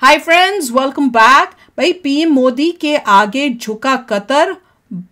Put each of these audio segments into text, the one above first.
Hi friends, welcome back. भाई, PM Modi के आगे झुका कतर,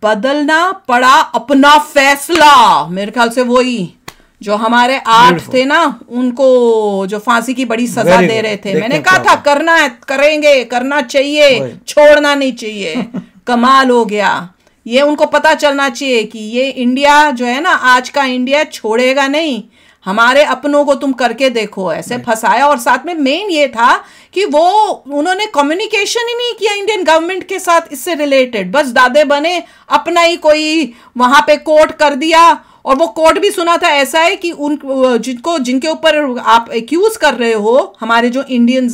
बदलना पड़ा अपना फैसला। मेरे ख्याल से वही जो हमारे 8 थे ना, उनको जो फांसी की बड़ी सजा दे रहे थे। मैंने कहा था करना है, करेंगे, करना चाहिए, छोड़ना नहीं चाहिए। कमाल हो गया। ये उनको पता चलना चाहिए कि ये इंडिया जो है ना, आज का इंडिया छोड़ेगा नहीं। हमारे अपनों को तुम करके देखो, ऐसे फंसाया। और साथ में मेन ये था कि वो उन्होंने कम्युनिकेशन ही नहीं किया इंडियन गवर्नमेंट के साथ इससे रिलेटेड। बस दादे बने, अपना ही कोई वहां पे कोर्ट कर दिया। और वो कोर्ट भी सुना था ऐसा है कि जिनके ऊपर आप एक्यूज कर रहे हो, हमारे जो इंडियन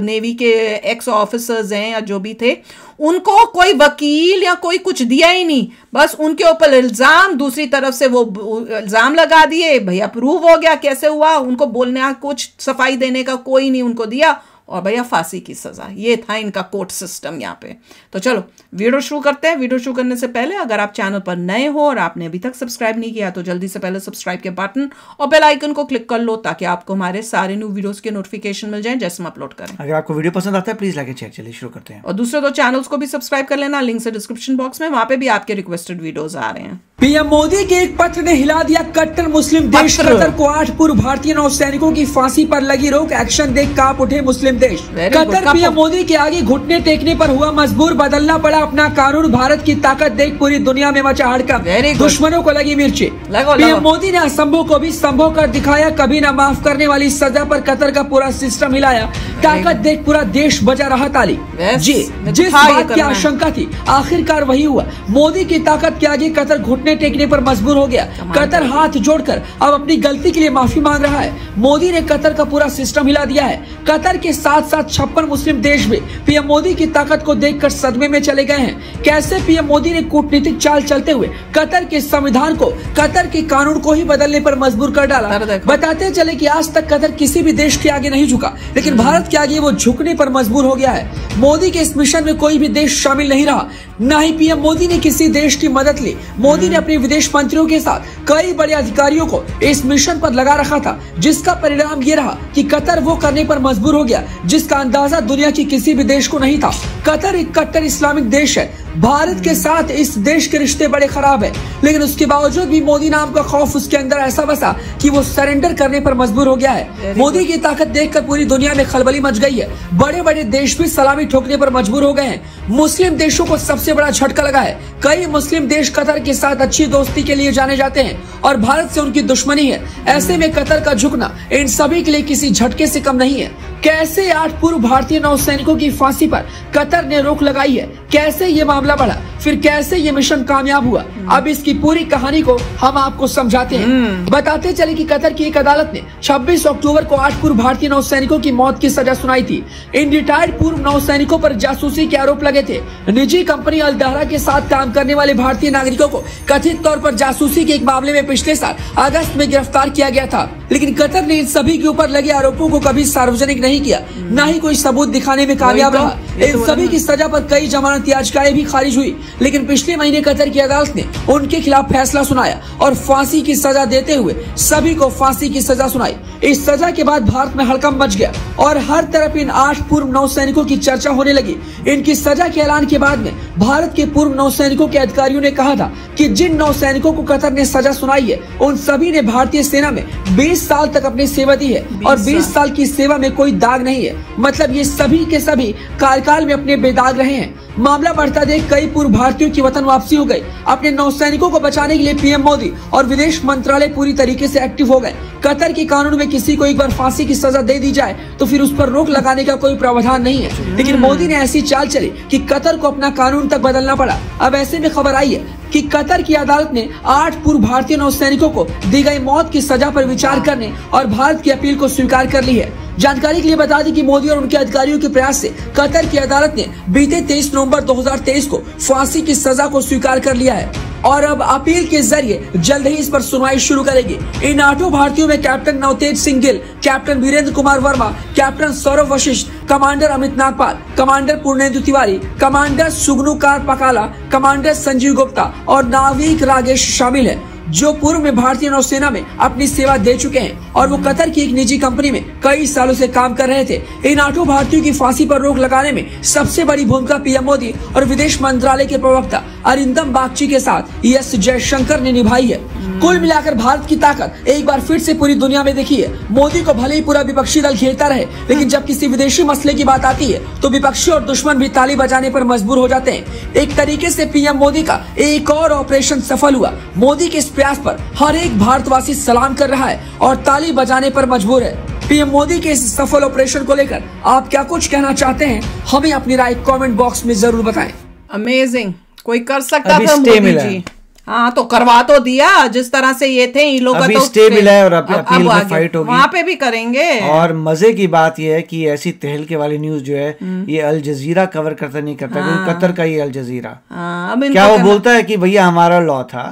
नेवी के एक्स ऑफिसर्स हैं या जो भी थे, उनको कोई वकील या कोई कुछ दिया ही नहीं। बस उनके ऊपर इल्जाम, दूसरी तरफ से वो इल्जाम लगा दिए। भैया प्रूव हो गया कैसे हुआ, उनको बोलने का कुछ, सफाई देने का कोई नहीं उनको दिया, और भैया फांसी की सजा। ये था इनका कोर्ट सिस्टम यहाँ पे। तो चलो वीडियो शुरू करते हैं। वीडियो शुरू करने से पहले अगर आप चैनल पर नए हो और आपने अभी तक सब्सक्राइब नहीं किया तो जल्दी से पहले सब्सक्राइब के बटन और बेल आइकन को क्लिक कर लो, ताकि आपको हमारे सारे न्यू वीडियोस के नोटिफिकेशन मिल जाए जैसे हम अपलोड करें। अगर आपको वीडियो पसंद आता है प्लीज लाइक एंड शेयर। चलिए शुरू करते हैं। और दूसरे 2 चैनल्स को भी सब्सक्राइब कर लेना, लिंक से डिस्क्रिप्शन बॉक्स में, वहां पे भी आपके रिक्वेस्टेड वीडियोस आ रहे हैं। पीएम मोदी के एक पत्र ने हिला दिया कट्टर मुस्लिम देश कतर को। 8 पूर्व भारतीय नौसैनिकों की फांसी पर लगी रोक, एक्शन देख कांप उठे मुस्लिम देश। कतर पीएम मोदी के आगे घुटने टेकने पर हुआ मजबूर, बदलना पड़ा अपना कानून। भारत की ताकत देख पूरी दुनिया में मचा हड़कंप, दुश्मनों को लगी मिर्ची। पीएम मोदी ने असंभव को भी संभव कर दिखाया, कभी न माफ करने वाली सजा पर कतर का पूरा सिस्टम हिलाया। ताकत देख पूरा देश बजा रहा ताली। जी, जिस बात की आशंका थी आखिरकार वही हुआ। मोदी की ताकत के आगे कतर घुटने टेकने पर मजबूर हो गया। कतर हाथ जोड़कर अब अपनी गलती के लिए माफी मांग रहा है। मोदी ने कतर का पूरा सिस्टम हिला दिया है। कतर के साथ साथ 56 मुस्लिम देश भी पीएम मोदी की ताकत को देखकर सदमे में चले गए हैं। कैसे पीएम मोदी ने कूटनीतिक चाल चलते हुए कतर के संविधान को, कतर के कानून को ही बदलने पर मजबूर कर डाला। बताते चले कि आज तक कतर किसी भी देश के आगे नहीं झुका, लेकिन भारत के आगे वो झुकने पर मजबूर हो गया है। मोदी के इस मिशन में कोई भी देश शामिल नहीं रहा, न ही पीएम मोदी ने किसी देश की मदद ली। मोदी ने अपने विदेश मंत्रियों के साथ कई बड़े अधिकारियों को इस मिशन पर लगा रखा था, जिसका परिणाम ये रहा कि कतर वो करने पर मजबूर हो गया जिसका अंदाजा दुनिया की किसी भी देश को नहीं था। कतर एक कट्टर इस्लामिक देश है। भारत के साथ इस देश के रिश्ते बड़े खराब है, लेकिन उसके बावजूद भी मोदी नाम का खौफ उसके अंदर ऐसा बसा कि वो सरेंडर करने पर मजबूर हो गया है। मोदी की ताकत देखकर पूरी दुनिया में खलबली मच गई है। बड़े बड़े देश भी सलामी ठोकने पर मजबूर हो गए हैं। मुस्लिम देशों को सबसे बड़ा झटका लगा है। कई मुस्लिम देश कतर के साथ अच्छी दोस्ती के लिए जाने जाते हैं और भारत से उनकी दुश्मनी है। ऐसे में कतर का झुकना इन सभी के लिए किसी झटके से कम नहीं है। कैसे 8 पूर्व भारतीय नौसैनिकों की फांसी पर कतर ने रोक लगाई है, कैसे ये मामला बढ़ा, फिर कैसे ये मिशन कामयाब हुआ, अब इसकी पूरी कहानी को हम आपको समझाते हैं। बताते चले कि कतर की एक अदालत ने 26 अक्टूबर को 8 पूर्व भारतीय नौसैनिकों की मौत की सजा सुनाई थी। इन रिटायर्ड पूर्व नौसैनिकों पर जासूसी के आरोप लगे थे। निजी कंपनी अल दहरा के साथ काम करने वाले भारतीय नागरिकों को कथित तौर पर जासूसी के एक मामले में पिछले साल अगस्त में गिरफ्तार किया गया था, लेकिन कतर ने इन सभी के ऊपर लगे आरोपों को कभी सार्वजनिक नहीं किया, न ही कोई सबूत दिखाने में कामयाब रहा। इन सभी की सजा पर कई जमानत याचिकाएं भी खारिज हुई, लेकिन पिछले महीने कतर की अदालत ने उनके खिलाफ फैसला सुनाया और फांसी की सजा देते हुए सभी को फांसी की सजा सुनाई। इस सजा के बाद भारत में हड़कंप मच गया और हर तरफ इन 8 पूर्व नौसैनिकों की चर्चा होने लगी। इनकी सजा के ऐलान के बाद में भारत के पूर्व नौसैनिकों के अधिकारियों ने कहा था कि जिन नौसैनिकों को कतर ने सजा सुनाई है, उन सभी ने भारतीय सेना में 20 साल तक अपनी सेवा दी है और 20 साल की सेवा में कोई दाग नहीं है। मतलब ये सभी के सभी कार्यकाल में अपने बेदाग रहे हैं। मामला बढ़ता देख कई पूर्व भारतीयों की वतन वापसी हो गई। अपने नौसैनिकों को बचाने के लिए पीएम मोदी और विदेश मंत्रालय पूरी तरीके से एक्टिव हो गए। कतर के कानून में किसी को एक बार फांसी की सजा दे दी जाए तो फिर उस पर रोक लगाने का कोई प्रावधान नहीं है, लेकिन मोदी ने ऐसी चाल चली कि कतर को अपना कानून तक बदलना पड़ा। अब ऐसे में खबर आई है कि कतर की अदालत ने 8 पूर्व भारतीय नौसैनिकों को दी गई मौत की सजा पर विचार करने और भारत की अपील को स्वीकार कर ली है। जानकारी के लिए बता दी कि मोदी और उनके अधिकारियों के प्रयास से कतर की अदालत ने बीते 23 नवंबर 2023 को फांसी की सजा को स्वीकार कर लिया है और अब अपील के जरिए जल्द ही इस पर सुनवाई शुरू करेगी। इन 8 भारतीयों में captain Navtej Singh Gill, captain Virendra Kumar Verma, captain Saurabh Vashisht, commander Amit Nagpal, commander Purnendu Tiwari, commander Sugunakar Pakala, commander Sanjeev Gupta और नाविक रागेश शामिल है। जो पूर्व में भारतीय नौसेना में अपनी सेवा दे चुके हैं और वो कतर की एक निजी कंपनी में कई सालों से काम कर रहे थे। इन 8 भारतीयों की फांसी पर रोक लगाने में सबसे बड़ी भूमिका पीएम मोदी और विदेश मंत्रालय के प्रवक्ता अरिंदम बागची के साथ एस जयशंकर ने निभाई है। कुल मिलाकर भारत की ताकत एक बार फिर से पूरी दुनिया में दिखी है। मोदी को भले ही पूरा विपक्षी दल घेरता रहे, लेकिन जब किसी विदेशी मसले की बात आती है तो विपक्षी और दुश्मन भी ताली बजाने पर मजबूर हो जाते हैं। एक तरीके से पीएम मोदी का एक और ऑपरेशन सफल हुआ। मोदी के इस प्रयास पर हर एक भारतवासी सलाम कर रहा है और ताली बजाने पर मजबूर है। पीएम मोदी के इस सफल ऑपरेशन को लेकर आप क्या कुछ कहना चाहते हैं, हमें अपनी राय कमेंट बॉक्स में जरूर बताएं। अमेजिंग, कोई कर सकता था मोदी जी। हाँ तो करवा तो दिया, जिस तरह से ये थे इन लोगों का तो स्टे मिला है और अपील में फाइट होगी, वहाँ पे भी करेंगे। और मजे की बात ये है कि ऐसी तहलके वाली न्यूज जो है ये अल जजीरा कवर करता नहीं करता, क्योंकि कतर का ये अल जजीरा क्या वो बोलता है कि भैया हमारा लॉ था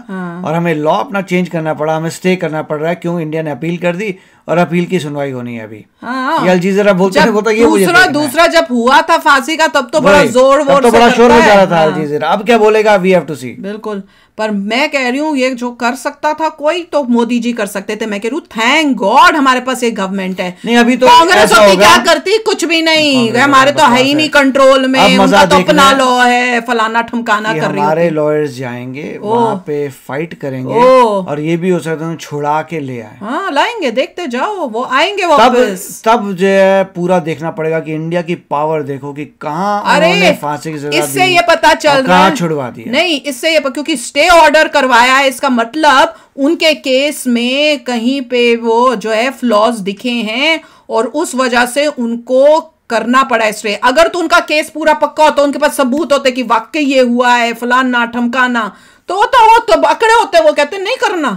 और हमें लॉ अपना चेंज करना पड़ा, हमें स्टे करना पड़ रहा है, क्यों इंडिया ने अपील कर दी और अपील की सुनवाई होनी है अभी। ये अल जजीरा बोलता है। दूसरा जब हुआ था फांसी का तब तो बड़ा जोर वोर तो बड़ा शोर मचा रहा था अल जजीरा, अब क्या बोलेगा, वी हैव टू सी। बिल्कुल, पर मैं कह रही हूँ ये जो कर सकता था कोई तो मोदी जी कर सकते थे। मैं कह रही हूँ थैंक गॉड हमारे पास एक गवर्नमेंट है। नहीं अभी तो कांग्रेस होती क्या करती, कुछ भी नहीं, हमारे तो है ही नहीं कंट्रोल में, उनका तो अपना लॉ है, फलाना ठमकाना कर रही है। हमारे लॉयर्स जाएंगे वहाँ पे फाइट करेंगे और ये भी हो सकता है छुड़ा के ले आए। हाँ लाएंगे, देखते जाओ, वो आएंगे वापस। तब जो है पूरा देखना पड़ेगा कि इंडिया की पावर देखो कि कहाँ उन्होंने फांसी की सजा दी, इससे ये पता चल रहा है छुड़वा दिया। नहीं, इससे ये क्योंकि स्टे ऑर्डर करवाया है, इसका मतलब उनके केस में कहीं पे वो जो है फ्लॉज दिखे हैं और उस वजह से उनको करना पड़ा स्टे। अगर तो उनका केस पूरा पक्का होता, उनके पास सबूत होते कि वाकई ये हुआ है, फलाना ठमकाना, तो अकड़े होते, वो कहते नहीं करना।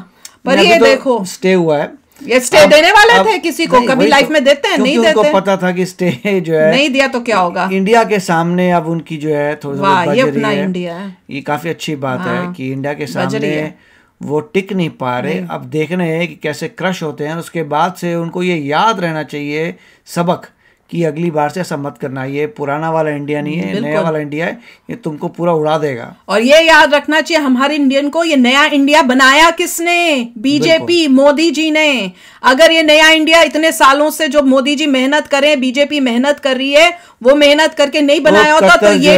पर ये देखो स्टे हुआ है, ये स्टे देने वाले थे किसी को, कभी लाइफ में देते हैं, नहीं देते। उनको पता था कि स्टे जो है नहीं दिया तो क्या होगा। इंडिया के सामने अब उनकी जो है थोड़ी ये अपना इंडिया है, ये काफी अच्छी बात है कि इंडिया के सामने वो टिक नहीं पा रहे। अब देखना है कि कैसे क्रश होते हैं, उसके बाद से उनको ये याद रहना चाहिए सबक कि अगली बार से ऐसा मत करना। ये पुराना वाला इंडिया नहीं है, नया वाला इंडिया है, ये तुमको पूरा उड़ा देगा। और ये याद रखना चाहिए हमारे इंडियन को, ये नया इंडिया बनाया किसने? बीजेपी, मोदी जी ने। अगर ये नया इंडिया इतने सालों से जो मोदी जी मेहनत करें, बीजेपी मेहनत कर रही है, वो मेहनत करके नहीं बनाया होता तो ये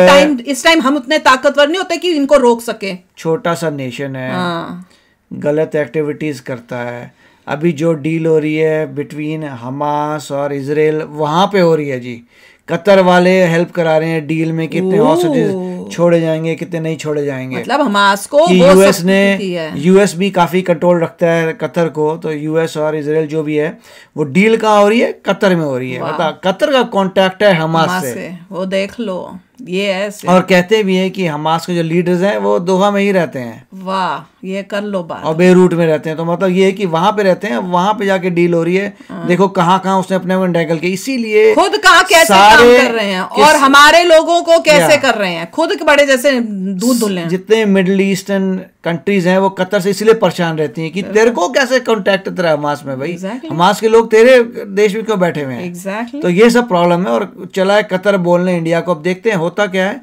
इस टाइम हम उतने ताकतवर नहीं होते कि इनको रोक सके। छोटा सा नेशन है, गलत एक्टिविटीज करता है। अभी जो डील हो रही है बिटवीन हमास और इजराइल, वहां पे हो रही है जी। कतर वाले हेल्प करा रहे हैं डील में, कितने हॉस्टेजेस छोड़े जाएंगे, कितने नहीं छोड़े जाएंगे। मतलब हमास को यूएस भी काफी कंट्रोल रखता है कतर को, तो यूएस और इजराइल जो भी है वो डील कहाँ हो रही है? कतर में हो रही है। मतलब कतर का कॉन्टेक्ट है हमास से, वो देख लो। ये ऐसे और कहते भी है कि हमास के जो लीडर्स हैं वो दोहा में ही रहते हैं। वाह, ये कर लो बात। और बेरूट में रहते हैं, तो मतलब ये है कि वहां पे रहते हैं, वहां पे जाके डील हो रही है। देखो कहाँ कहाँ उसने अपने में डैगल के, इसीलिए खुद कहाँ कैसे काम कर रहे हैं और हमारे लोगों को कैसे कर रहे हैं, खुद के बड़े जैसे दूध धुल रहे हैं। जितने मिडिल ईस्टर्न कंट्रीज हैं वो कतर से इसलिए परेशान रहती हैं कि तेरे को कैसे कॉन्टेक्ट तेरा हमास में भाई, हमास के लोग तेरे देश में क्यों बैठे हुए हैं। तो ये सब प्रॉब्लम है। और चला है कतर बोलने इंडिया को। अब देखते हैं होता क्या है।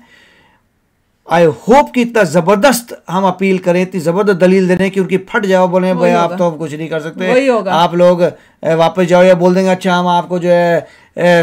आई होप कि इतना जबरदस्त हम अपील करें, इतनी जबरदस्त दलील देने की उनकी फट जाओ, बोले भाई आप तो कुछ नहीं कर सकते, आप लोग वापस जाओ, या बोल देंगे अच्छा हम आपको जो है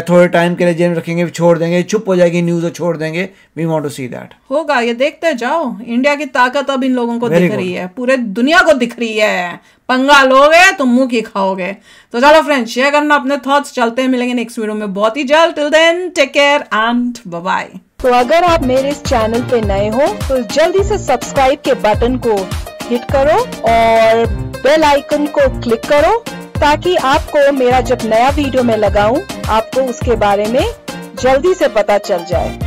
थोड़े टाइम के लिए जेल में रखेंगे, छोड़ देंगे, चुप हो जाएगी न्यूज और छोड़ देंगे। We want to see that. होगा, ये देखते जाओ। इंडिया की ताकत अब इन लोगों को दिख रही है, पूरे दुनिया को दिख रही है। पंगा लोगे तो मुंह की खाओगे। तो चलो फ्रेंड्स, शेयर करना अपने थॉट्स। चलते हैं, मिलेंगे नेक्स्ट वीडियो में बहुत ही जल्द। Till then take care and bye bye. तो अगर आप मेरे इस चैनल पे नए हो तो जल्दी से सब्सक्राइब के बटन को हिट करो और बेल आइकन को क्लिक करो, ताकि आपको मेरा जब नया वीडियो मैं लगाऊं आपको उसके बारे में जल्दी से पता चल जाए।